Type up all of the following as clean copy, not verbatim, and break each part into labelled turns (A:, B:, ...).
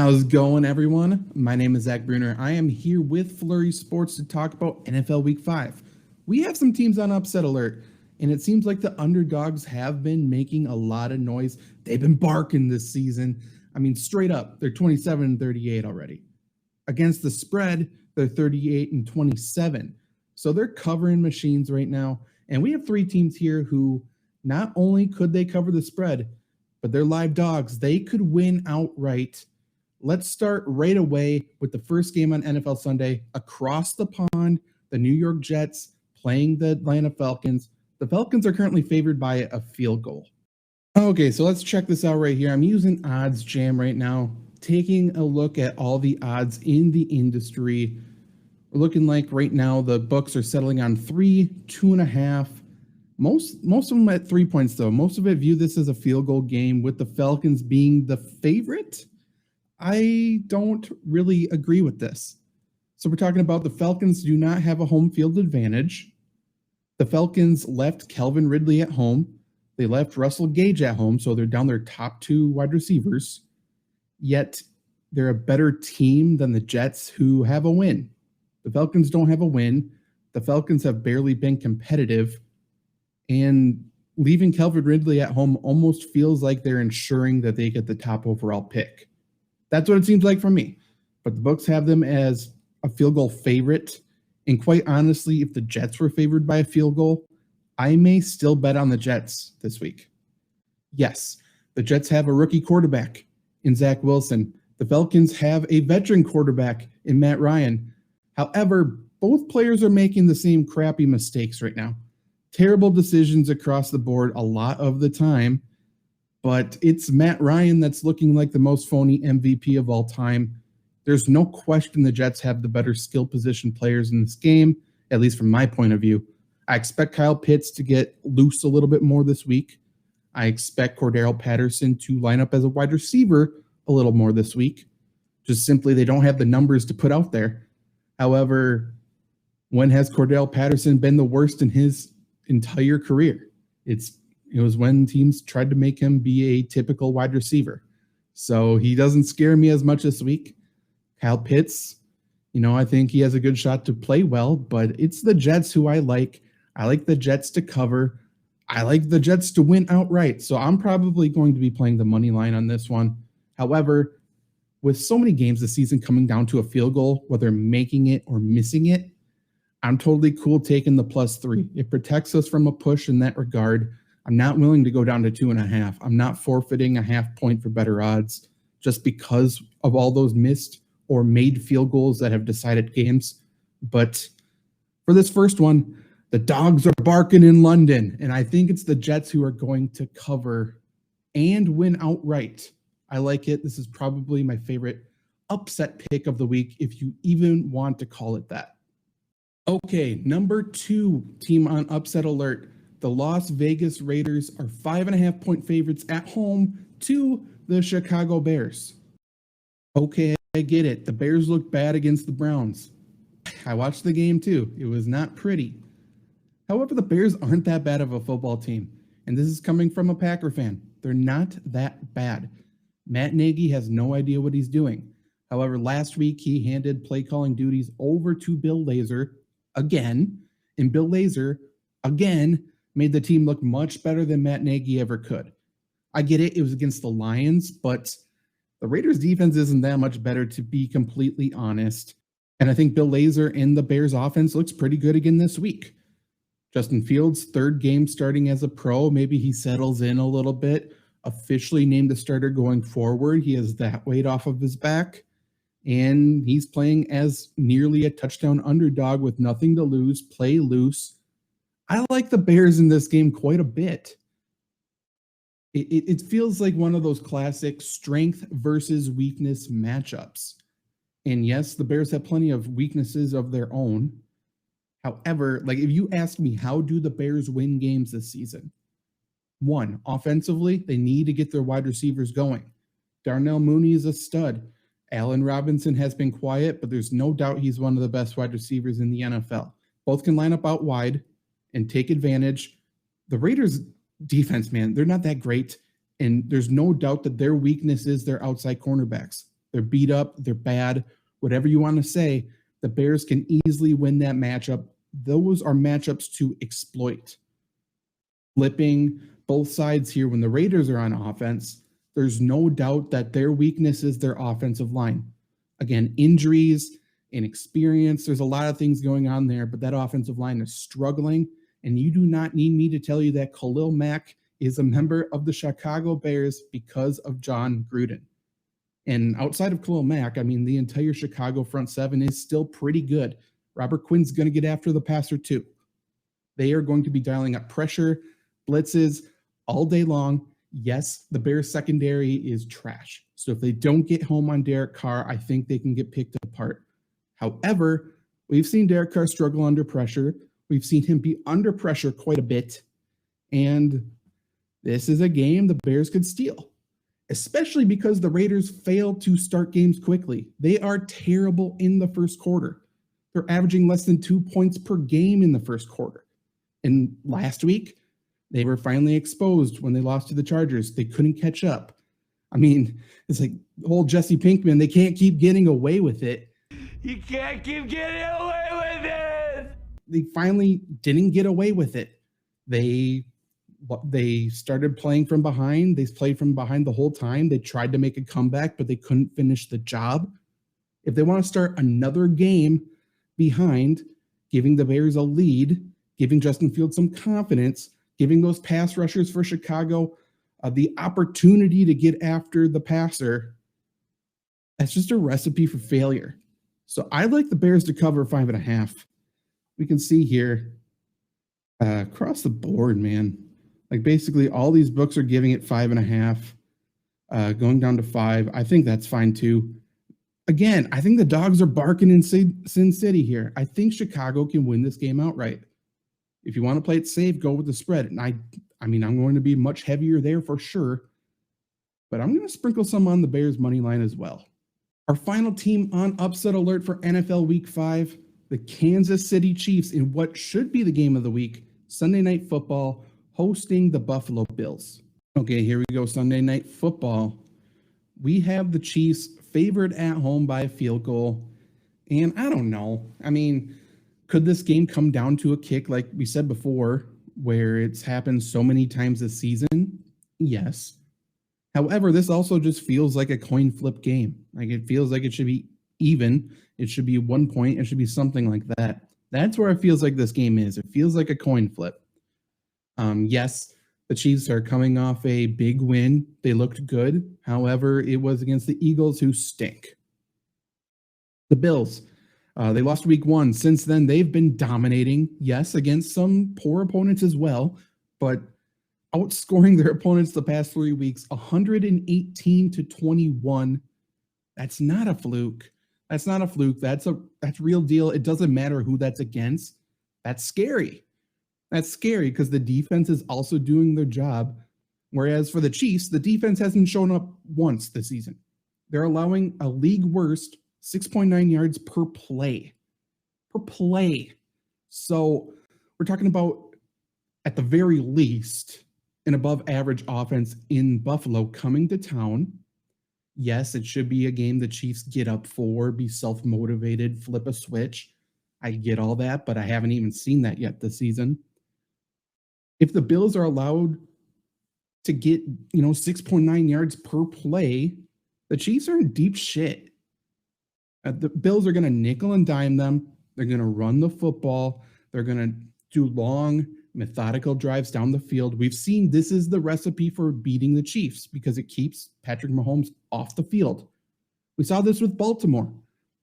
A: How's it going, everyone? My name is Zach Brunner. I am here with Flurry Sports to talk about NFL Week 5. We have some teams on upset alert, and it seems like the underdogs have been making a lot of noise. They've been barking this season. I mean, straight up, they're 27-38 already. Against the spread, they're 38-27. So they're covering machines right now. And we have three teams here who not only could they cover the spread, but they're live dogs. They could win outright. Let's start right away with the first game on NFL Sunday. Across the pond, the New York Jets playing the Atlanta Falcons. The Falcons are currently favored by a field goal. Okay, so let's check this out right here. I'm using Odds Jam right now, taking a look at all the odds in the industry. We're looking like right now the books are settling on 3, 2.5. Most of them at 3 points, though. Most of it view this as a field goal game, with the Falcons being the favorite. I don't really agree with this. So we're talking about the Falcons do not have a home field advantage. The Falcons left Calvin Ridley at home. They left Russell Gage at home, so they're down their top two wide receivers. Yet they're a better team than the Jets, who have a win. The Falcons don't have a win. The Falcons have barely been competitive. And leaving Calvin Ridley at home almost feels like they're ensuring that they get the top overall pick. That's what it seems like for me. But the books have them as a field goal favorite. And quite honestly, if the Jets were favored by a field goal, I may still bet on the Jets this week. Yes, the Jets have a rookie quarterback in Zach Wilson. The Falcons have a veteran quarterback in Matt Ryan. However, both players are making the same crappy mistakes right now. Terrible decisions across the board a lot of the time. But it's Matt Ryan that's looking like the most phony MVP of all time. There's no question the Jets have the better skill position players in this game, at least from my point of view. I expect Kyle Pitts to get loose a little bit more this week. I expect Cordero Patterson to line up as a wide receiver a little more this week. Just simply, they don't have the numbers to put out there. However, when has Cordero Patterson been the worst in his entire career? It was when teams tried to make him be a typical wide receiver. So he doesn't scare me as much this week. Kyle Pitts, I think he has a good shot to play well, but it's the Jets who I like. I like the Jets to cover. I like the Jets to win outright. So I'm probably going to be playing the money line on this one. However, with so many games this season coming down to a field goal, whether making it or missing it, I'm totally cool taking the +3. It protects us from a push in that regard. I'm not willing to go down to 2.5. I'm not forfeiting a half point for better odds just because of all those missed or made field goals that have decided games. But for this first one, the dogs are barking in London, and I think it's the Jets who are going to cover and win outright. I like it. This is probably my favorite upset pick of the week, if you even want to call it that. Okay, number 2 team on upset alert. The Las Vegas Raiders are 5.5 point favorites at home to the Chicago Bears. Okay, I get it. The Bears looked bad against the Browns. I watched the game too. It was not pretty. However, the Bears aren't that bad of a football team. And this is coming from a Packer fan. They're not that bad. Matt Nagy has no idea what he's doing. However, last week he handed play calling duties over to Bill Lazor again. And Bill Lazor, again, made the team look much better than Matt Nagy ever could. I get it. It was against the Lions, but the Raiders defense isn't that much better, to be completely honest. And I think Bill Lazor and the Bears offense looks pretty good again this week. Justin Fields, third game starting as a pro. Maybe he settles in a little bit. Officially named the starter going forward. He has that weight off of his back. And he's playing as nearly a touchdown underdog with nothing to lose. Play loose. I like the Bears in this game quite a bit. It feels like one of those classic strength versus weakness matchups. And yes, the Bears have plenty of weaknesses of their own. However, if you ask me, how do the Bears win games this season? 1, offensively, they need to get their wide receivers going. Darnell Mooney is a stud. Allen Robinson has been quiet, but there's no doubt he's one of the best wide receivers in the NFL. Both can line up out wide and take advantage. The Raiders defense, man, they're not that great. And there's no doubt that their weakness is their outside cornerbacks. They're beat up, they're bad, whatever you want to say. The Bears can easily win that matchup. Those are matchups to exploit. Flipping both sides here when the Raiders are on offense, there's no doubt that their weakness is their offensive line. Again, injuries, inexperience, there's a lot of things going on there, but that offensive line is struggling. And you do not need me to tell you that Khalil Mack is a member of the Chicago Bears because of John Gruden. And outside of Khalil Mack, I mean, the entire Chicago front seven is still pretty good. Robert Quinn's going to get after the passer too. They are going to be dialing up pressure, blitzes all day long. Yes, the Bears secondary is trash. So if they don't get home on Derek Carr, I think they can get picked apart. However, we've seen Derek Carr struggle under pressure. We've seen him be under pressure quite a bit. And this is a game the Bears could steal, especially because the Raiders fail to start games quickly. They are terrible in the first quarter. They're averaging less than 2 points per game in the first quarter. And last week, they were finally exposed when they lost to the Chargers. They couldn't catch up. I mean, it's like the whole Jesse Pinkman, they can't keep getting away with it.
B: You can't keep getting away with it.
A: They finally didn't get away with it. They started playing from behind. They played from behind the whole time. They tried to make a comeback, but they couldn't finish the job. If they want to start another game behind, giving the Bears a lead, giving Justin Fields some confidence, giving those pass rushers for Chicago the opportunity to get after the passer, that's just a recipe for failure. So I like the Bears to cover 5.5. We can see here across the board, man. Like basically all these books are giving it 5.5, going down to 5. I think that's fine too. Again, I think the dogs are barking in Sin City here. I think Chicago can win this game outright. If you want to play it safe, go with the spread. And I mean, I'm going to be much heavier there for sure, but I'm going to sprinkle some on the Bears money line as well. Our final team on upset alert for NFL Week 5, the Kansas City Chiefs in what should be the game of the week, Sunday Night Football, hosting the Buffalo Bills. Okay, here we go, Sunday Night Football. We have the Chiefs favored at home by a field goal, and I don't know. I mean, could this game come down to a kick like we said before, where it's happened so many times this season? Yes. However, this also just feels like a coin flip game. Like it feels like it should be even. It should be 1 point. It should be something like that. That's where it feels like this game is. It feels like a coin flip. Yes, the Chiefs are coming off a big win. They looked good. However, it was against the Eagles who stink. The Bills, they lost week 1. Since then, they've been dominating. Yes, against some poor opponents as well, but outscoring their opponents the past 3 weeks, 118-21. That's not a fluke. That's not a fluke. That's real deal. It doesn't matter who that's against. That's scary. That's scary because the defense is also doing their job. Whereas for the Chiefs, the defense hasn't shown up once this season. They're allowing a league worst 6.9 yards per play. Per play. So we're talking about, at the very least, an above average offense in Buffalo coming to town. Yes, it should be a game the Chiefs get up for, be self-motivated, flip a switch. I get all that, but I haven't even seen that yet this season. If the Bills are allowed to get, 6.9 yards per play, the Chiefs are in deep shit. The Bills are going to nickel and dime them. They're going to run the football. They're going to do long, methodical drives down the field. We've seen this is the recipe for beating the Chiefs because it keeps Patrick Mahomes off the field. We saw this with Baltimore.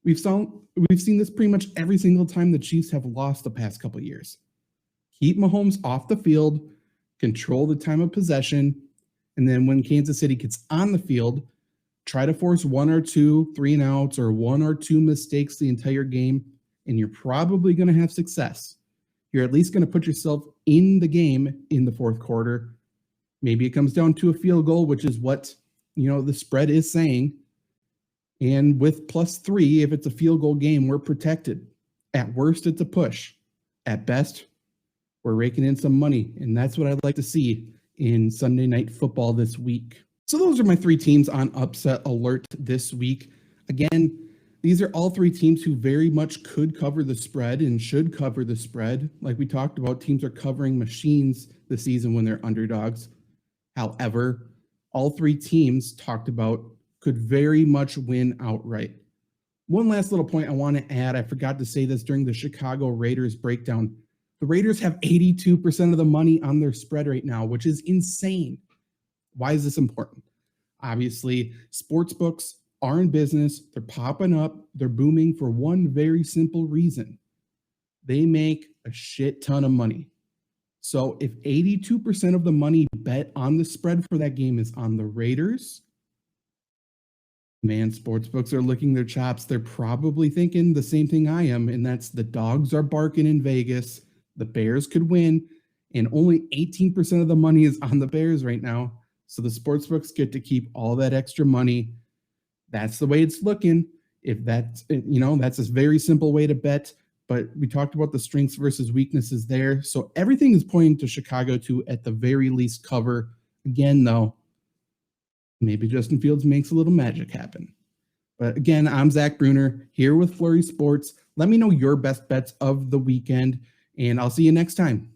A: We've seen this pretty much every single time the Chiefs have lost the past couple of years. Keep Mahomes off the field, control the time of possession, and then when Kansas City gets on the field, try to force 1 or 2 3-and-outs or 1 or 2 mistakes the entire game, and you're probably going to have success. You're at least going to put yourself in the game in the fourth quarter. Maybe it comes down to a field goal, which is what, the spread is saying. And with +3, if it's a field goal game, we're protected. At worst, it's a push. At best, we're raking in some money. And that's what I'd like to see in Sunday Night Football this week. So those are my 3 teams on upset alert this week. Again, these are all three teams who very much could cover the spread and should cover the spread. Like we talked about, teams are covering machines this season when they're underdogs. However, all three teams talked about could very much win outright. One last little point I want to add. I forgot to say this during the Chicago Raiders breakdown. The Raiders have 82% of the money on their spread right now, which is insane. Why is this important? Obviously, sports books are in business. They're popping up. They're booming for one very simple reason. They make a shit ton of money. So if 82% of the money bet on the spread for that game is on the Raiders, man, sportsbooks are licking their chops. They're probably thinking the same thing I am, and that's the dogs are barking in Vegas. The Bears could win, and only 18% of the money is on the Bears right now. So the sportsbooks get to keep all that extra money. That's the way it's looking. If that's, that's a very simple way to bet. But we talked about the strengths versus weaknesses there. So everything is pointing to Chicago to, at the very least, cover. Again, though, maybe Justin Fields makes a little magic happen. But again, I'm Zach Brunner here with Flurry Sports. Let me know your best bets of the weekend, and I'll see you next time.